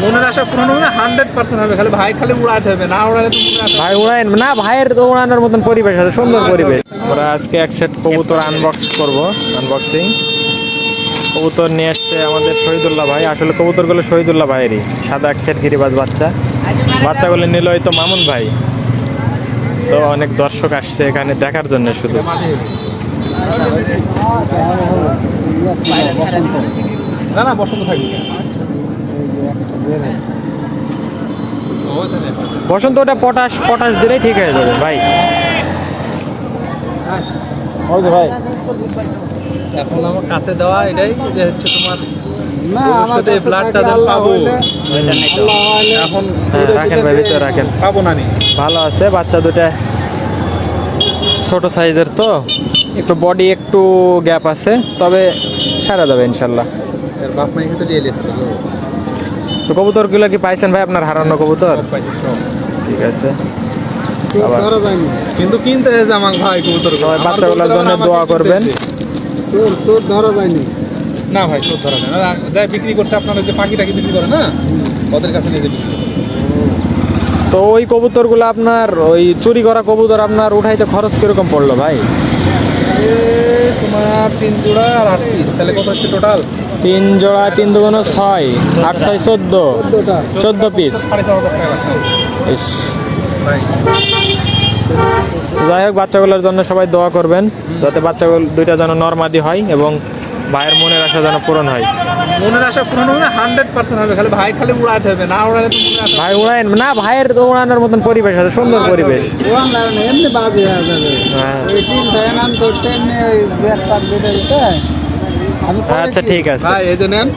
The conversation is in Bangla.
মনের আশা পূরণ হবে না 100% হবে, খালি ভাই খালি উড়াতে হবে, না উড়ালে তো মনের আশা ভাই উড়াইন না, ভাইয়ের তো উড়ানোর মতন পরিবেশ আছে, সুন্দর পরিবেশ। আমরা আজকে এক সেট কবুতর আনবক্স করব, আনবক্সিং। কবুতর নিয়ে আসছে আমাদের শহীদুল্লাহ ভাই। আসলে কবুতরগুলো শহীদুল্লাহ ভাইয়েরই, সাদা এক সেট গিরিবাজ বাচ্চা। বাচ্চাগুলো নিল হয়তো মামুন ভাই। তো অনেক দর্শক আসছে এখানে দেখার জন্য শুধু। না না বসন্ত থাকবে। বসন্ত ওটা পটাশ দিলেই ঠিক হয়ে যাবে ভাই। ওই যে ভাই এখন আমার কাছে দেওয়া এটাই যে হচ্ছে তোমার না আমার ভবিষ্যতে কাছে ব্লাডটা থাকে যেন আল্লাহ পাবো, হইলে, আল্লাহ হইলে এখন হ্যাঁ, রাখেন ভাই, ভিতরে রাখেন। পাবো না নি। ভালো আছে বাচ্চা দুটা, ছোট সাইজের তো একটু বডি একটু গ্যাপ আছে, তবে সারা যাবে ইনশাল্লাহ। এর বাপ মাই কিন্তু দিয়ে এসেছিল, তো কবুতরগুলো কি পাইছেন ভাই আপনার হারানো কবুতর? পাইছি সব। ঠিক আছে, চোখ আবার। ধরা যায়নি, কিন্তু কিনতে এসে আমার ভাই কবুতর সবাই বাচ্চাগুলোর জন্য দোয়া করবেন। চোখ ধরা যায়নি। না ভাই চোর ধরা নেই, যাই বিক্রি করছে আপনার ওই যে পাখি টাকি বিক্রি করে না, ওদের কাছে নিয়ে বিক্রি করছে। তো ওই কবুতরগুলো আপনার ওই চুরি করা কবুতর আপনার উঠাইতে খরচ কিরকম পড়লো ভাই? তোমার 3 জোড়া আর 8 পিস, তাহলে কত হচ্ছে টোটাল? 3 জোড়া 3 দুগুণ 6, 8 6 14 পিস। 4,500 টাকা লাগছে ইস, ভাই। যাই হোক বাচ্চাগুলোর জন্য সবাই দোয়া করবেন, যাতে বাচ্চাগুলো দুইটা যেন নরমাদি হয় এবং ভাইয়ের মনের আশা যেন পূরণ হয়। মনের আশা পূরণ হবে না 100% হবে, খালি ভাই খালি উড়াতে হবে, না উড়ালে তো মনের আশা। ভাই উড়াইন না, ভাইয়ের তো উড়ানোর মতন পরিবেশ আছে, সুন্দর পরিবেশ। ওয়ান লাইন এমনি বাজে হয়ে যাবে। হ্যাঁ। ওই তিন থাকেন আম করতে এমনি ওই ব্যাগ পাক দিতে দিতে আমি আচ্ছা ঠিক আছে। ভাই এই যে নেন।